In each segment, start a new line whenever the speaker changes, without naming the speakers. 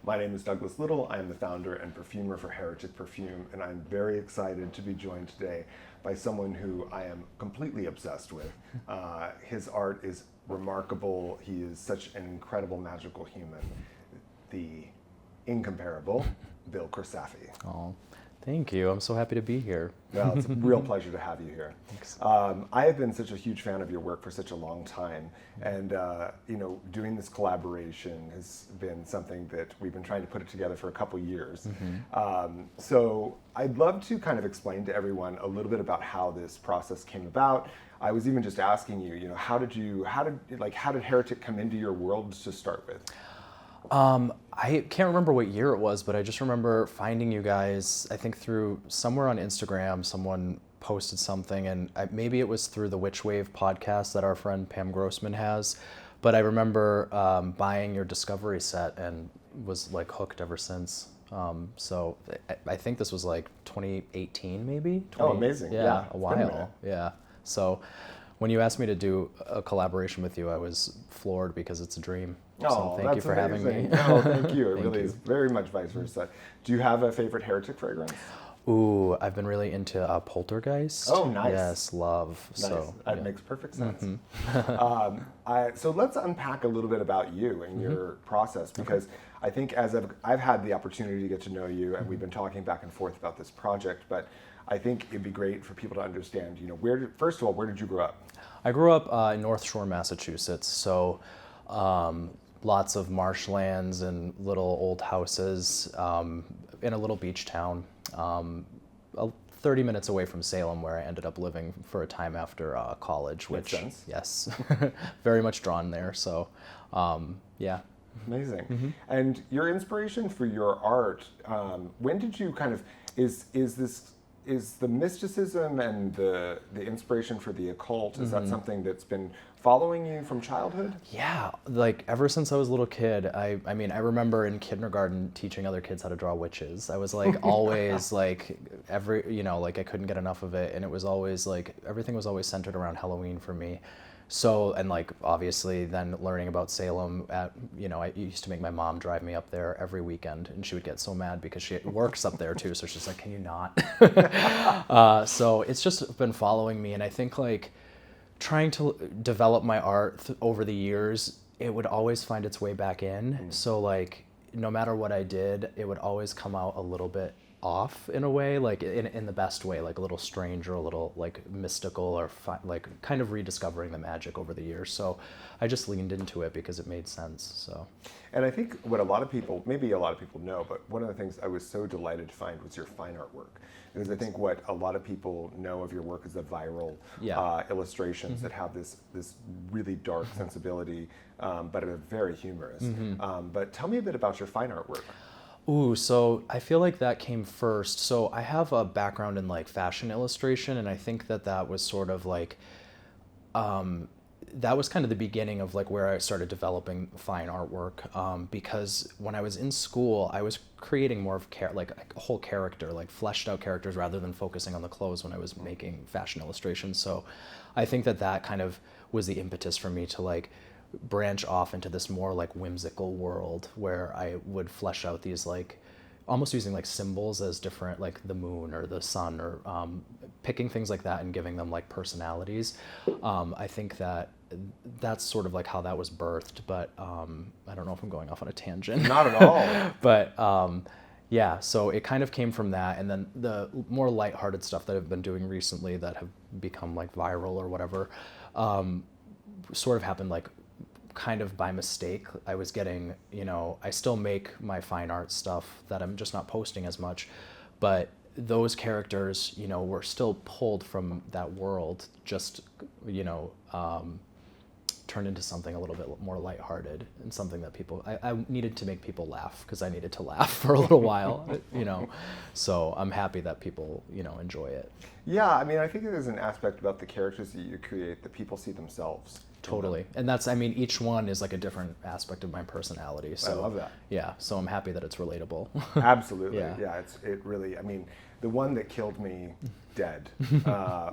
My name is Douglas Little. I am the founder and perfumer for Heretic Perfume, and I'm very excited to be joined today by someone who I am completely obsessed with. His art is remarkable. He is such an incredible, magical human. The incomparable Bill Crisafi.
Oh, thank you. I'm so happy to be here.
Well, it's a real pleasure to have you here.
Thanks.
I have been such a huge fan of your work for such a long time, and doing this collaboration has been something that we've been trying to put it together for a couple years. So I'd love to kind of explain to everyone a little bit about how this process came about. I was even just asking you, how did Heretic come into your world to start with?
I can't remember what year it was, but I just remember finding you guys, I think through somewhere on Instagram, someone posted something, and maybe it was through the Witch Wave podcast that our friend Pam Grossman has, but I remember buying your Discovery set and was like hooked ever since. So I think this was like 2018 maybe?
Oh, amazing. Yeah,
a while. Yeah. So when you asked me to do a collaboration with you, I was floored because it's a dream. So thank you for having me.
No, thank you. It
Thank
really
you.
is very much vice versa. Do you have a favorite Heretic fragrance?
Ooh, I've been really into Poltergeist.
Oh, nice.
Yes, love.
Nice.
So
That makes perfect sense. So let's unpack a little bit about you and your process, because I think as I've had the opportunity to get to know you, and we've been talking back and forth about this project, but I think it'd be great for people to understand, first of all, where did you grow up?
I grew up in North Shore, Massachusetts. So lots of marshlands and little old houses in a little beach town, 30 minutes away from Salem, where I ended up living for a time after college.
Makes
Which,
sense.
yes, very much drawn there. So, yeah.
Amazing. And your inspiration for your art, when did you is the mysticism and the inspiration for the occult, is that something that's been following you from childhood?
Yeah, like ever since I was a little kid, I remember in kindergarten teaching other kids how to draw witches. I was like always like I couldn't get enough of it, and it was always like everything was always centered around Halloween for me. So, and like obviously then learning about Salem I used to make my mom drive me up there every weekend, and she would get so mad because she works up there too. So she's like, can you not? So it's just been following me, and I think like trying to develop my art over the years, it would always find its way back in. So like no matter what I did, it would always come out a little bit off in a way, like in the best way, like a little strange or a little like mystical, or like kind of rediscovering the magic over the years. So I just leaned into it because it made sense. So,
and I think what maybe a lot of people know, but one of the things I was so delighted to find was your fine art work. Because I think what a lot of people know of your work is the viral illustrations that have this really dark sensibility, but are very humorous. But tell me a bit about your fine art work.
Ooh, so I feel like that came first. So I have a background in like fashion illustration, and I think that was sort of like, that was kind of the beginning of like where I started developing fine artwork, because when I was in school, I was creating more of like a whole character, like fleshed out characters, rather than focusing on the clothes when I was making fashion illustrations. So I think that kind of was the impetus for me to like branch off into this more like whimsical world where I would flesh out these like almost using like symbols as different, like the moon or the sun, or picking things like that and giving them like personalities. I think that's sort of like how that was birthed, but I don't know if I'm going off on a tangent.
Not at all.
But yeah, so it kind of came from that, and then the more lighthearted stuff that I've been doing recently that have become like viral or whatever, sort of happened like kind of by mistake. I was getting, I still make my fine art stuff that I'm just not posting as much, but those characters, were still pulled from that world, just, turned into something a little bit more lighthearted, and something that I needed to make people laugh, because I needed to laugh for a little while, so I'm happy that people, enjoy it.
Yeah, I mean, I think there's an aspect about the characters that you create that people see themselves.
Totally. And that's, each one is like a different aspect of my personality. So
I love that.
Yeah. So I'm happy that it's relatable.
Absolutely.
Yeah.
It really, the one that killed me dead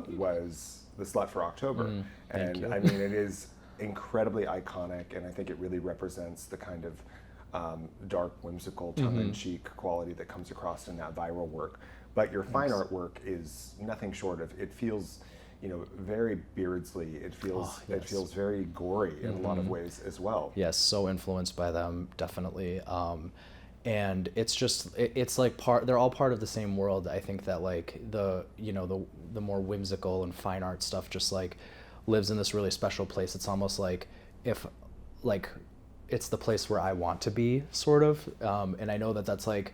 was The Slut for October.
Thank you.
It is incredibly iconic, and I think it really represents the kind of dark, whimsical, tongue-in-cheek quality that comes across in that viral work. But your fine art work is nothing short of, it feels, very Beardsley. It feels very gory in a lot of ways as well.
Yes, so influenced by them, definitely. And it's just, it's like they're all part of the same world. I think that like the more whimsical and fine art stuff just like lives in this really special place. It's almost like it's the place where I want to be, sort of. And I know that that's like,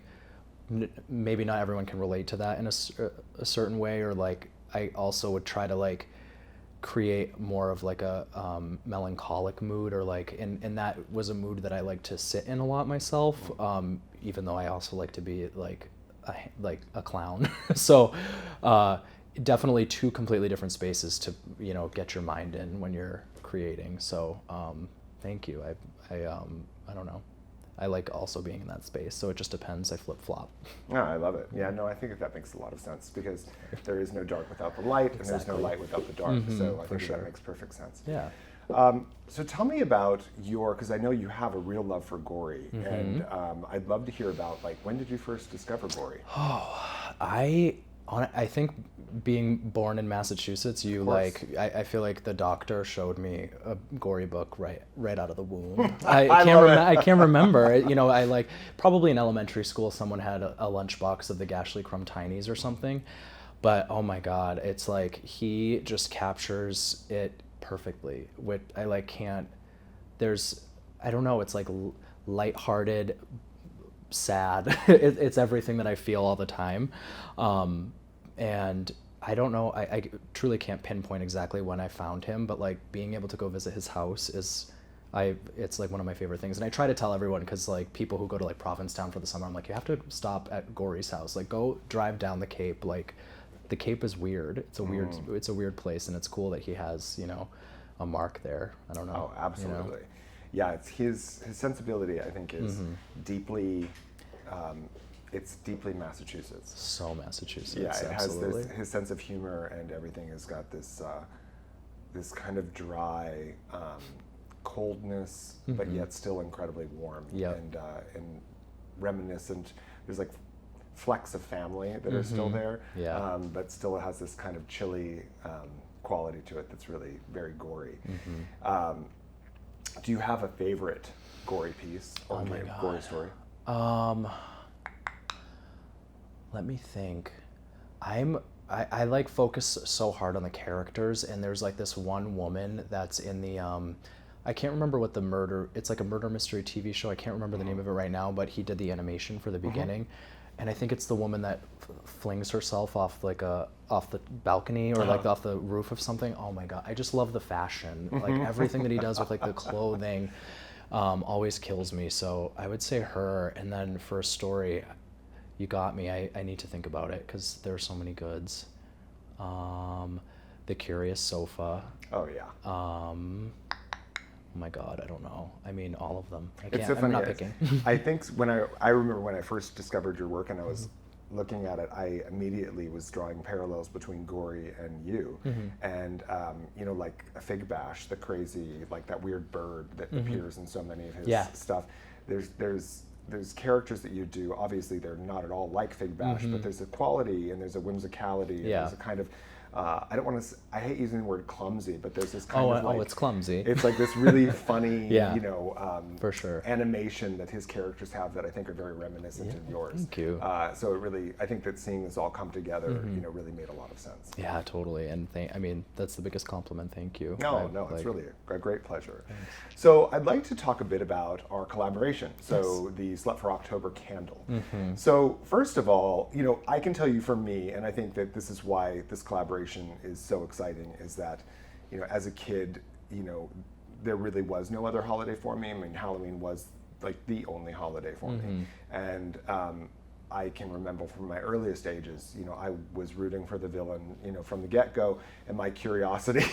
maybe not everyone can relate to that in a certain way, or like I also would try to like create more of like a melancholic mood, or like, and that was a mood that I like to sit in a lot myself, even though I also like to be like a clown. So definitely two completely different spaces to get your mind in when you're creating. So thank you. I don't know. I like also being in that space, so it just depends. I flip-flop.
No, I love it. Yeah, no, I think that makes a lot of sense, because there is no dark without the light, and there's no light without the dark. So I think that makes perfect sense.
Yeah.
So tell me about because I know you have a real love for Gorey, and I'd love to hear about, like, when did you first discover Gorey?
Oh, I think being born in Massachusetts, I feel like the doctor showed me a Gorey book right out of the womb. I can't remember. I like, probably in elementary school someone had a lunchbox of the Gashley Crumb Tinies or something. But oh my God, it's like he just captures it perfectly. I don't know, it's like lighthearted, sad. It's everything that I feel all the time. And I don't know, I truly can't pinpoint exactly when I found him, but like being able to go visit his house it's like one of my favorite things. And I try to tell everyone, because like people who go to like Provincetown for the summer, I'm like, you have to stop at Gorey's house. Like, go drive down the Cape. Like, the Cape is weird. It's a weird place, and it's cool that he has, a mark there. I don't know.
Oh, absolutely. Yeah, it's his sensibility, I think, is deeply it's deeply Massachusetts.
So Massachusetts.
Yeah, it
absolutely.
has his sense of humor, and everything has got this kind of dry coldness, but yet still incredibly warm and reminiscent. There's like flecks of family that are still there, but still it has this kind of chilly quality to it that's really very gory. Do you have a favorite Gorey piece or Gorey story?
Let me think. I like focus so hard on the characters, and there's like this one woman that's in the I can't remember what it's like a murder mystery TV show. I can't remember the name of it right now, but he did the animation for the beginning. And I think it's the woman that flings herself off off the balcony, or like off the roof of something. Oh my God, I just love the fashion. Like everything that he does with like the clothing always kills me. So I would say her. And then for a story, you got me. I need to think about it, because there are so many goods. The Curious Sofa.
Oh yeah.
Oh my God, I don't know. I mean, all of them.
I'm
not picking.
I think I remember when I first discovered your work and I was looking at it, I immediately was drawing parallels between Gorey and you. And like a Fig Bash, the crazy, like that weird bird that appears in so many of his stuff. There's characters that you do. Obviously, they're not at all like Fig Bash, but there's a quality and there's a whimsicality. And there's a kind of I hate using the word clumsy, but there's this kind of like,
it's clumsy.
It's like this really funny,
for sure,
animation that his characters have that I think are very reminiscent of yours.
Thank you.
So it really, I think that seeing this all come together, really made a lot of sense.
Yeah, totally. And that's the biggest compliment. Thank you.
It's really a great pleasure. Thanks. So I'd like to talk a bit about our collaboration. So the Slut for October candle. So first of all, I can tell you for me, and I think that this is why this collaboration is so exciting, is that, as a kid, there really was no other holiday for me. I mean, Halloween was like the only holiday for me. And I can remember from my earliest ages, I was rooting for the villain, from the get-go, and my curiosity,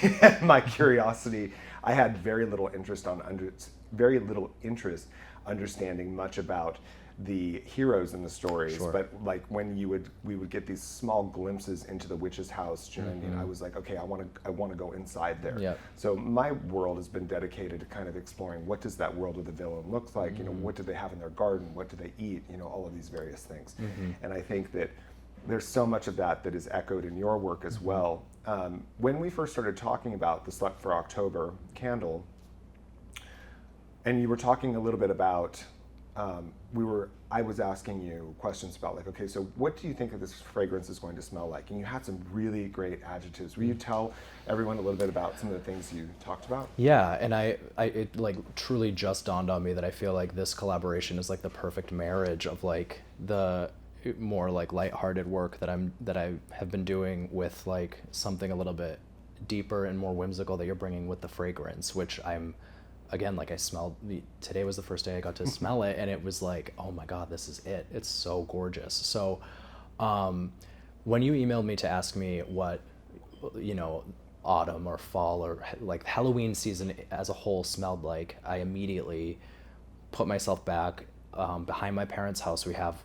I had very little interest understanding much about the heroes in the stories,
Sure.
but like when we would get these small glimpses into the witch's house, and I was like, okay, I want to go inside there.
Yep.
So my world has been dedicated to kind of exploring what does that world of the villain look like, what do they have in their garden, what do they eat, all of these various things. And I think that there's so much of that is echoed in your work as well. When we first started talking about the Select for October candle, and you were talking a little bit about, I was asking you questions about like, okay, so what do you think that this fragrance is going to smell like? And you had some really great adjectives. Will you tell everyone a little bit about some of the things you talked about?
Yeah, and it like truly just dawned on me that I feel like this collaboration is like the perfect marriage of like the more like lighthearted work that I have been doing with like something a little bit deeper and more whimsical that you're bringing with the fragrance, which I'm, again, like I smelled, today was the first day I got to smell it, and it was like, oh my God, this is it. It's so gorgeous. So when you emailed me to ask me what, autumn or fall or like Halloween season as a whole smelled like, I immediately put myself back behind my parents' house. We have,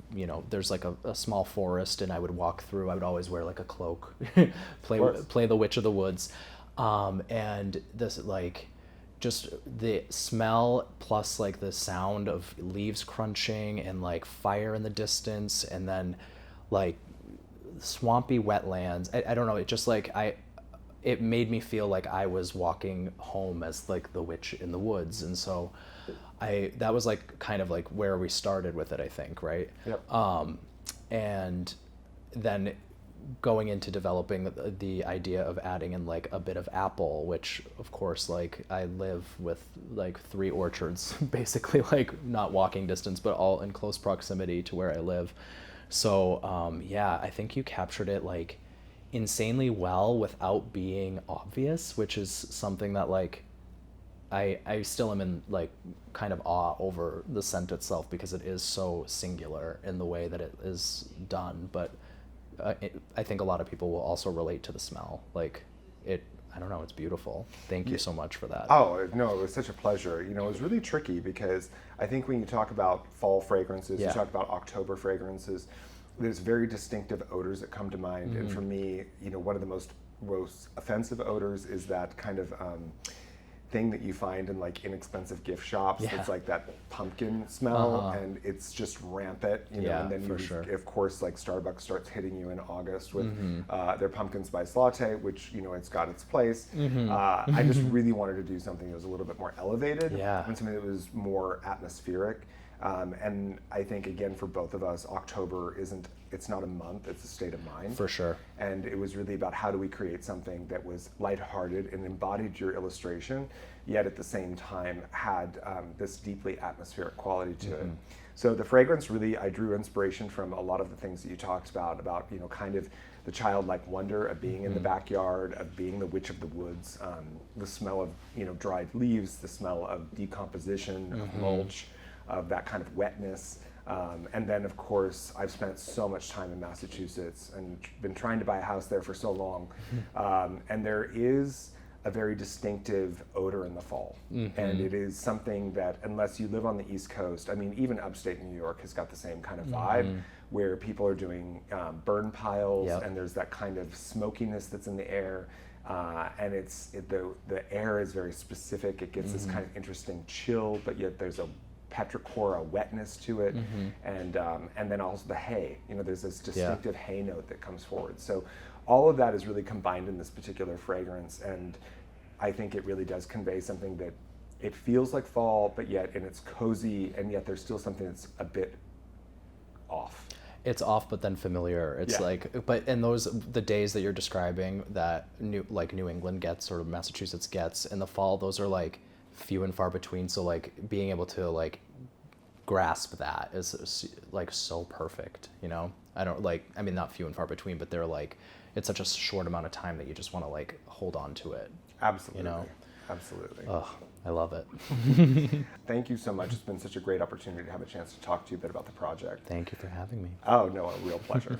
there's like a small forest, and I would walk through. I would always wear like a cloak, play the Witch of the Woods. And this like, just the smell plus like the sound of leaves crunching and like fire in the distance, and then like swampy wetlands. I don't know. It just like it made me feel like I was walking home as like the witch in the woods. And so that was like kind of like where we started with it, I think, right?
Yep.
And then going into developing the idea of adding in like a bit of apple, which of course, like I live with like 3 orchards, basically like not walking distance, but all in close proximity to where I live. So yeah, I think you captured it like insanely well without being obvious, which is something that like I still am in like kind of awe over the scent itself, because it is so singular in the way that it is done. But I think a lot of people will also relate to the smell. Like I don't know, it's beautiful. Thank you so much for that.
Oh, no, it was such a pleasure. It was really tricky because I think when you talk about fall fragrances, you talk about October fragrances, there's very distinctive odors that come to mind. And for me, one of the most offensive odors is that kind of thing that you find in like inexpensive gift shops. It's like that pumpkin smell, and it's just rampant, and then of course like Starbucks starts hitting you in August with their pumpkin spice latte, which it's got its place. I just really wanted to do something that was a little bit more elevated, and something that was more atmospheric. And I think again for both of us, October it's not a month, it's a state of mind.
For sure.
And it was really about how do we create something that was lighthearted and embodied your illustration, yet at the same time had this deeply atmospheric quality to it. So the fragrance really, I drew inspiration from a lot of the things that you talked about kind of the childlike wonder of being in the backyard, of being the witch of the woods, the smell of dried leaves, the smell of decomposition, of mulch, of that kind of wetness. And then, of course, I've spent so much time in Massachusetts and been trying to buy a house there for so long. And there is a very distinctive odor in the fall. And it is something that, unless you live on the East Coast, I mean, even upstate New York has got the same kind of vibe, where people are doing burn piles, and there's that kind of smokiness that's in the air. And the air is very specific. It gets this kind of interesting chill, but yet there's a petrichor, a wetness to it, and then also the hay. There's this distinctive hay note that comes forward. So all of that is really combined in this particular fragrance, and I think it really does convey something that it feels like fall, but yet and it's cozy, and yet there's still something that's a bit off.
It's off, but then familiar. It's like, but in the days that you're describing that New England gets or Massachusetts gets in the fall, those are like few and far between. So like being able to like grasp that is like so perfect. Not few and far between, but they're like, it's such a short amount of time that you just want to like hold on to it.
Absolutely. Absolutely.
Oh, I love it.
Thank you so much. It's been such a great opportunity to have a chance to talk to you a bit about the project.
Thank you for having me.
Oh, no, a real pleasure.